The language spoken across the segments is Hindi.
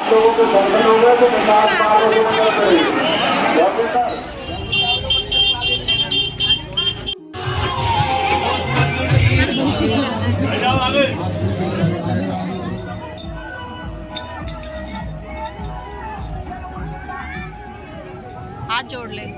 लोगों के दर्शन हो गए तो प्रसाद पार हो गए। हाथ जोड़ ले।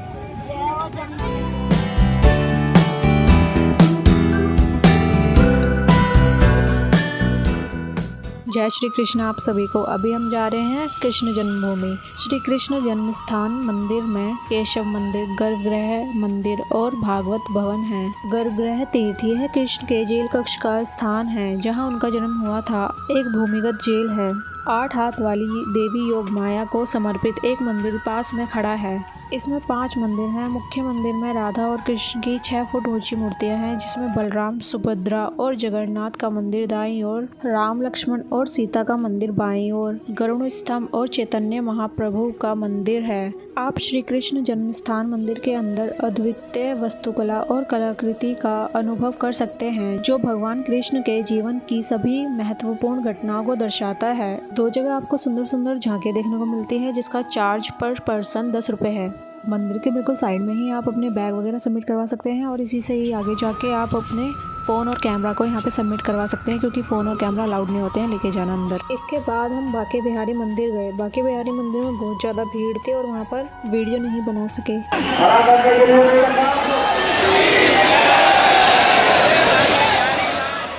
जय श्री कृष्ण आप सभी को। अभी हम जा रहे हैं कृष्ण जन्मभूमि। श्री कृष्ण जन्म स्थान मंदिर में केशव मंदिर, गर्भगृह मंदिर और भागवत भवन है। गर्भगृह तीर्थ यह कृष्ण के जेल कक्ष का स्थान है जहां उनका जन्म हुआ था। एक भूमिगत जेल है। 8 हाथ वाली देवी योग माया को समर्पित एक मंदिर पास में खड़ा है। इसमें 5 मंदिर हैं। मुख्य मंदिर में राधा और कृष्ण की 6 फुट ऊंची मूर्तियां हैं, जिसमें बलराम, सुभद्रा और जगन्नाथ का मंदिर दाईं ओर, राम, लक्ष्मण और सीता का मंदिर बाईं ओर, गरुड़ स्तंभ और चैतन्य महाप्रभु का मंदिर है। आप श्री कृष्ण जन्म स्थान मंदिर के अंदर अद्वितीय वास्तुकला और कलाकृति का अनुभव कर सकते हैं, जो भगवान कृष्ण के जीवन की सभी महत्वपूर्ण घटनाओं को दर्शाता है। 2 जगह आपको सुंदर सुंदर झांकियां देखने को मिलती है, जिसका चार्ज पर पर्सन 10 रुपए है। मंदिर के बिल्कुल साइड में ही आप अपने बैग वगैरह सबमिट करवा सकते हैं और इसी से ही आगे जाके आप अपने फ़ोन और कैमरा को यहाँ पे सबमिट करवा सकते हैं, क्योंकि फ़ोन और कैमरा अलाउड नहीं होते हैं लेके जाना अंदर। इसके बाद हम बांके बिहारी मंदिर गए। बांके बिहारी मंदिर में बहुत ज़्यादा भीड़ थी और वहाँ पर वीडियो नहीं बना सके।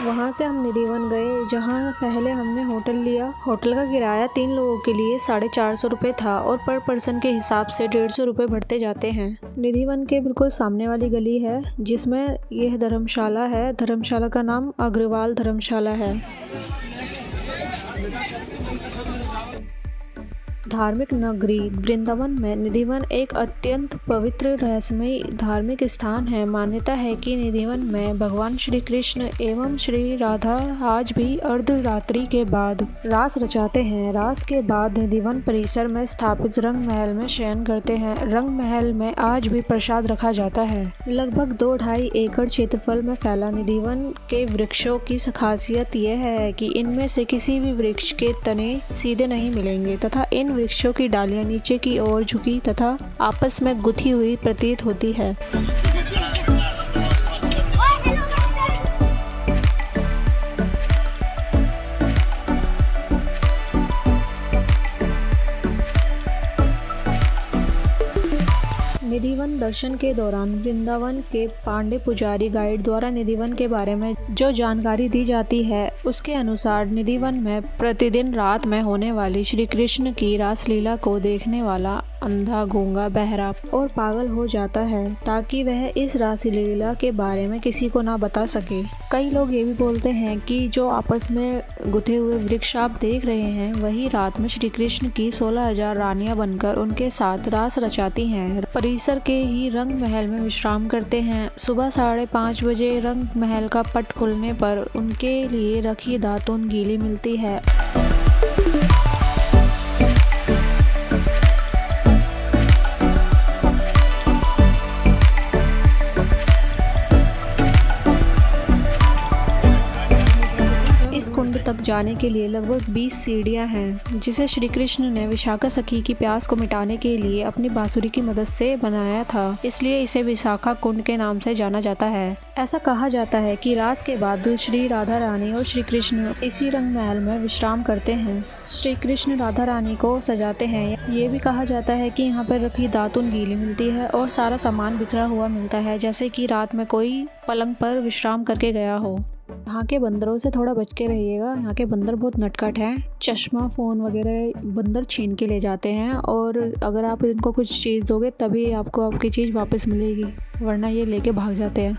वहाँ से हम निधिवन गए, जहाँ पहले हमने होटल लिया। होटल का किराया 3 लोगों के लिए 450 रुपये था और पर पर्सन के हिसाब से 150 रुपये बढ़ते जाते हैं। निधिवन के बिल्कुल सामने वाली गली है जिसमें यह धर्मशाला है। धर्मशाला का नाम अग्रवाल धर्मशाला है। धार्मिक नगरी वृंदावन में निधिवन एक अत्यंत पवित्र रहस्यमयी धार्मिक स्थान है। मान्यता है कि निधिवन में भगवान श्री कृष्ण एवं श्री राधा आज भी अर्धरात्रि के बाद रास रचाते हैं। रास के बाद निधिवन परिसर में स्थापित रंग महल में शयन करते हैं। रंग महल में आज भी प्रसाद रखा जाता है। लगभग 2-2.5 एकड़ क्षेत्रफल में फैला निधिवन के वृक्षों की खासियत यह है कि इनमें से किसी भी वृक्ष के तने सीधे नहीं मिलेंगे तथा इन वृक्षों की डालियां नीचे की ओर झुकी तथा आपस में गुथी हुई प्रतीत होती है। निधिवन दर्शन के दौरान वृंदावन के पांडे पुजारी गाइड द्वारा निधिवन के बारे में जो जानकारी दी जाती है, उसके अनुसार निधिवन में प्रतिदिन रात में होने वाली श्री कृष्ण की रासलीला को देखने वाला अंधा, गूंगा, बहरा और पागल हो जाता है ताकि वह इस रासलीला के बारे में किसी को ना बता सके। कई लोग ये भी बोलते हैं कि जो आपस में गुथे हुए वृक्ष आप देख रहे हैं, वही रात में श्री कृष्ण की 16,000 रानियां बनकर उनके साथ रास रचाती हैं। परिसर के ही रंग महल में विश्राम करते हैं। सुबह 5:30 बजे रंग महल का पट खुलने पर उनके लिए रखी दातून गीली मिलती है। इस कुंड तक जाने के लिए लगभग 20 सीढ़ियां हैं, जिसे श्री कृष्ण ने विशाखा सखी की प्यास को मिटाने के लिए अपनी बांसुरी की मदद से बनाया था, इसलिए इसे विशाखा कुंड के नाम से जाना जाता है। ऐसा कहा जाता है कि रास के बाद श्री राधा रानी और श्री कृष्ण इसी रंग महल में विश्राम करते हैं। श्री कृष्ण राधा रानी को सजाते हैं। ये भी कहा जाता है कि यहाँ पर रखी दातून गीली मिलती है और सारा सामान बिखरा हुआ मिलता है, जैसे कि रात में कोई पलंग पर विश्राम करके गया हो। यहाँ के बंदरों से थोड़ा बच के रहिएगा। यहाँ के बंदर बहुत नटखट हैं। चश्मा, फ़ोन वगैरह बंदर छीन के ले जाते हैं और अगर आप इनको कुछ चीज़ दोगे तभी आपको आपकी चीज़ वापस मिलेगी, वरना ये लेके भाग जाते हैं।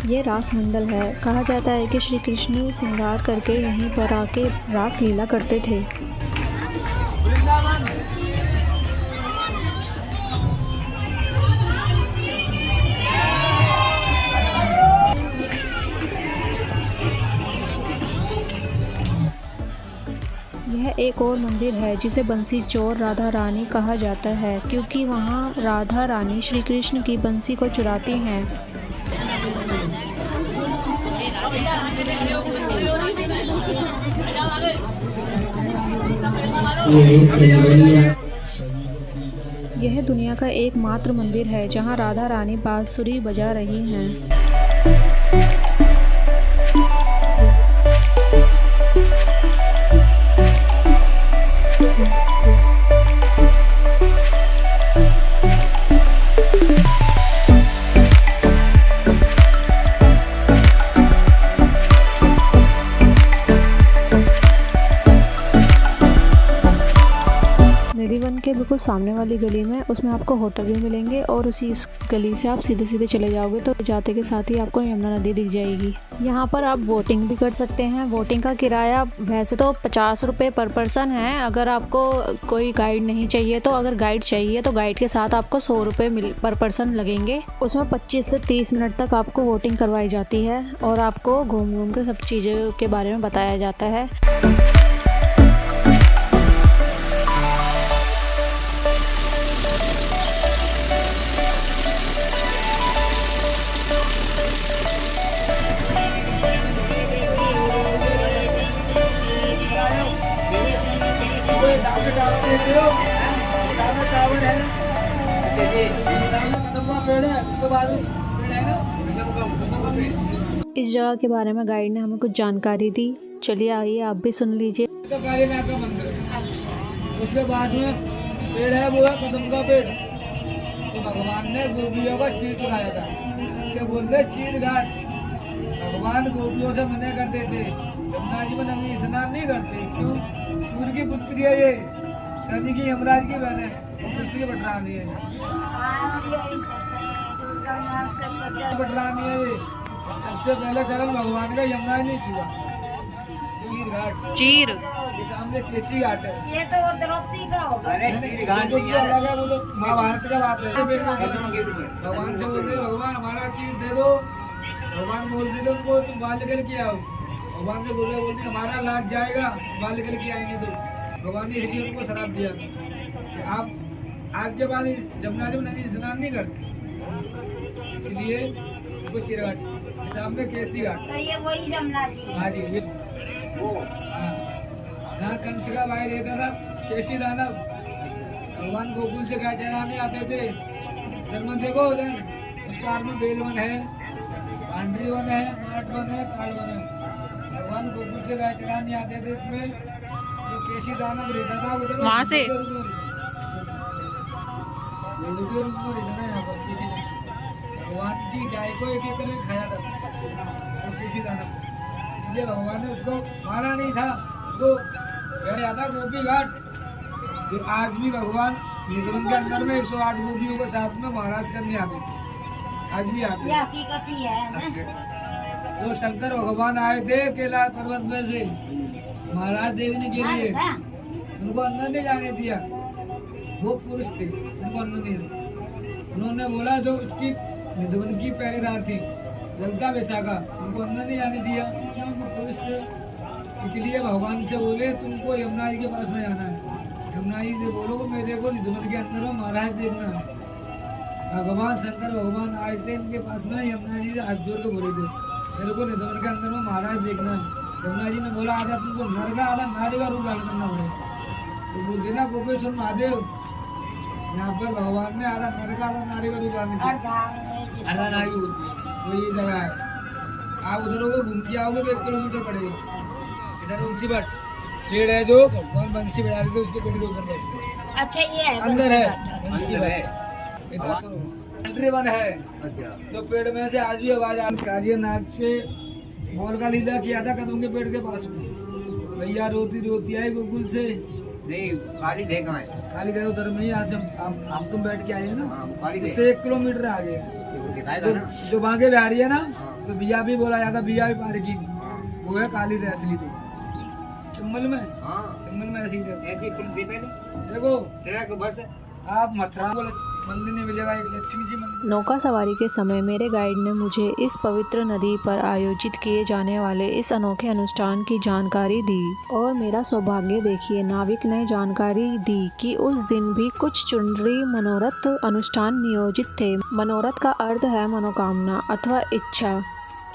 ये रास मंडल है। कहा जाता है कि श्री कृष्ण श्रृंगार करके यहीं पर आके रास लीला करते थे। यह एक और मंदिर है जिसे बंसी चोर राधा रानी कहा जाता है, क्योंकि वहाँ राधा रानी श्री कृष्ण की बंसी को चुराती हैं। यह दुनिया का एकमात्र मंदिर है जहाँ राधा रानी बांसुरी बजा रही हैं। निधिवन के बिल्कुल सामने वाली गली में उसमें आपको होटल भी मिलेंगे और उसी इस गली से आप सीधे सीधे चले जाओगे तो जाते के साथ ही आपको यमुना नदी दिख जाएगी। यहाँ पर आप बोटिंग भी कर सकते हैं। बोटिंग का किराया वैसे तो 50 रुपये पर पर्सन है। अगर आपको कोई गाइड नहीं चाहिए तो अगर गाइड चाहिए तो गाइड के साथ आपको 100 रुपये पर पर्सन लगेंगे। उसमें 25 से 30 मिनट तक आपको बोटिंग करवाई जाती है और आपको घूम घूम के सब चीज़ों के बारे में बताया जाता है। इस जगह के बारे में गाइड ने हमें कुछ जानकारी दी। चलिए आइए आप भी सुन लीजिए। तो कालीनाथ का मंदिर है, उसके पास में पेड़ है, वो है कदम का पेड़। तो भगवान ने गोपियों का चीर चुराया था, इसे बोलते चीर घाट। भगवान गोपियों से मना करते थे, यमुना जी में नंगी स्नान नहीं करते। क्यों? सूर्य की पुत्री है ये, शनि की यमराज की बहन है, कृष्ण की पटरानी है, पटरानी है ये। सबसे पहले चरण भगवान का यमुना नहीं छुआ। चीर घाट, चीर सामने केसी घाट है। ये तो वो द्रौपदी का होगा। घाट तो अलग है, वो तो महाभारत का बात है। भगवान से बोलते भगवान हमारा चीर दे दो। भगवान बोलते थे उनको तुम बाल निकल के आओ। भगवान से गुरु बोलते हमारा लाज जाएगा, बाल निकल के आएंगे। तो भगवान ने इसलिए उनको शराब दिया था कि आप आज के बाद यमुना जी में नदी स्नान नहीं करते, इसलिए उनको चीरघाट सामने केसी घाट। तो ये वही यमुना जी है। हाँ जी, जहाँ कंस का भाई रहता था केसी दानव, भगवान गोकुल से गाय चराने आते थे। उधर में देखो, उधर उस पार में बेल वन है, पांडरी वन है, माट वन है, काल वन है। भगवान गोकुल से गाय चराने आते थे। इसमें जो केसी दानव रहता था उधर वहाँ से के रूप में रहना है। यहाँ पर किसी ने भगवान की गाय को एक एक करके खाया था तो केसी दानव, इसलिए भगवान ने उसको मारा नहीं था। उसको कह रहा था गोपी घाट, जो आज भी भगवान निधन के अंदर में 108 गोपियों के साथ में महाराज करने आते थे, आज भी आते ये हकीकत ही है। तो शंकर भगवान आए थे कैलाश पर्वत में से महाराज देखने के लिए, उनको अंदर नहीं जाने दिया। वो पुरुष थे, उनको अंदर नहीं दिया। उन्होंने बोला जो उसकी निधन की पहरेदार थी ललिता वैशाखा, उनको अंदर नहीं जाने दिया, क्यों? वो पुरुष थे। इसलिए भगवान से बोले तुमको यमुना जी के पास में जाना है। यमुना जी से बोलो कि मेरे को निधन के अंदर में महाराज देखना है। भगवान शंकर भगवान आए थे इनके पास में, यमुना जी से हाथ जोड़ के बोले थे मेरे को निधन के अंदर में महाराज देखना है। यमुना जी ने बोला आधा तुमको नर का आधा नारी का रूप धारण करना पड़ेगा। तो बोलते ना गोपेश्वर महादेव, यहाँ पर भगवान ने आधा नर का आधा नारी का रूप धारण किया, आधा नारी बोलती है, वो ये जगह है। आप उधर होकर घूम के आओगे तो 1 किलोमीटर पड़ेगा। इधर उनसी बट पेड़ है जो भगवान बंसी बजा रहे थे, उसके पेड़ के ऊपर बैठे। अच्छा ये है अंदर है बंसी बट, एंट्री वन है जो पेड़ में से आज भी आवाज आ रही है। नाग से बोल का लीला किया था कदम के पेड़ के पास में, भैया रोती रोती आई गोकुल से। नहीं खाली देखा है, खाली देखो उधर में ही, यहाँ से हम तुम बैठ के आए हैं ना, उससे 1 किलोमीटर आगे जो बांके बिहारी है ना, तो बिया भी बोला जाता, बिया भी पार्किंग, वो है काली असली। तो चम्बल में, चम्बल में ऐसी ऐसी फिल्म थी पहले। देखो ट्रक बस आप मथुरा बोले मंदिर नहीं मिलेगा, एक लक्ष्मी जी मंदिर। नौका सवारी के समय मेरे गाइड ने मुझे इस पवित्र नदी पर आयोजित किए जाने वाले इस अनोखे अनुष्ठान की जानकारी दी और मेरा सौभाग्य देखिए, नाविक ने जानकारी दी कि उस दिन भी कुछ चुनरी मनोरथ अनुष्ठान नियोजित थे। मनोरथ का अर्थ है मनोकामना अथवा इच्छा।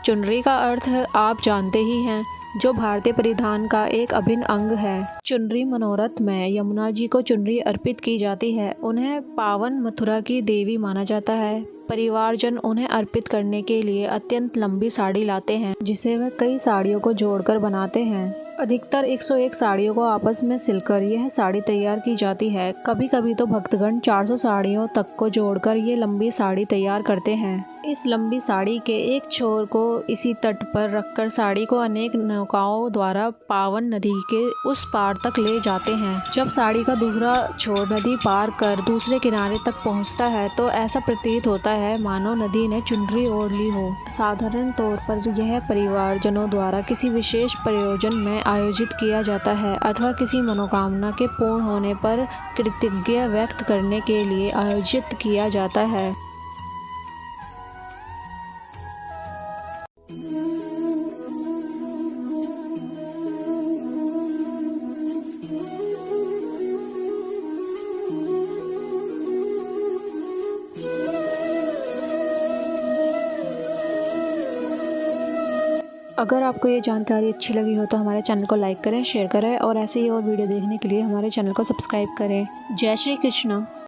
चुनरी का अर्थ आप जानते ही हैं, जो भारतीय परिधान का एक अभिन्न अंग है। चुनरी मनोरथ में यमुना जी को चुनरी अर्पित की जाती है। उन्हें पावन मथुरा की देवी माना जाता है। परिवारजन उन्हें अर्पित करने के लिए अत्यंत लंबी साड़ी लाते हैं, जिसे वे कई साड़ियों को जोड़कर बनाते हैं। अधिकतर 101 साड़ियों को आपस में सिलकर यह साड़ी तैयार की जाती है। कभी कभी तो भक्तगण 400 साड़ियों तक को जोड़कर ये लंबी साड़ी तैयार करते हैं। इस लंबी साड़ी के एक छोर को इसी तट पर रखकर साड़ी को अनेक नौकाओं द्वारा पावन नदी के उस पार तक ले जाते हैं। जब साड़ी का दूसरा छोर नदी पार कर दूसरे किनारे तक पहुंचता है तो ऐसा प्रतीत होता है मानो नदी ने चुनरी ओढ़ ली हो। साधारण तौर पर यह परिवारजनों द्वारा किसी विशेष प्रयोजन में आयोजित किया जाता है अथवा किसी मनोकामना के पूर्ण होने पर कृतज्ञता व्यक्त करने के लिए आयोजित किया जाता है। अगर आपको ये जानकारी अच्छी लगी हो तो हमारे चैनल को लाइक करें, शेयर करें और ऐसे ही और वीडियो देखने के लिए हमारे चैनल को सब्सक्राइब करें। जय श्री कृष्ण।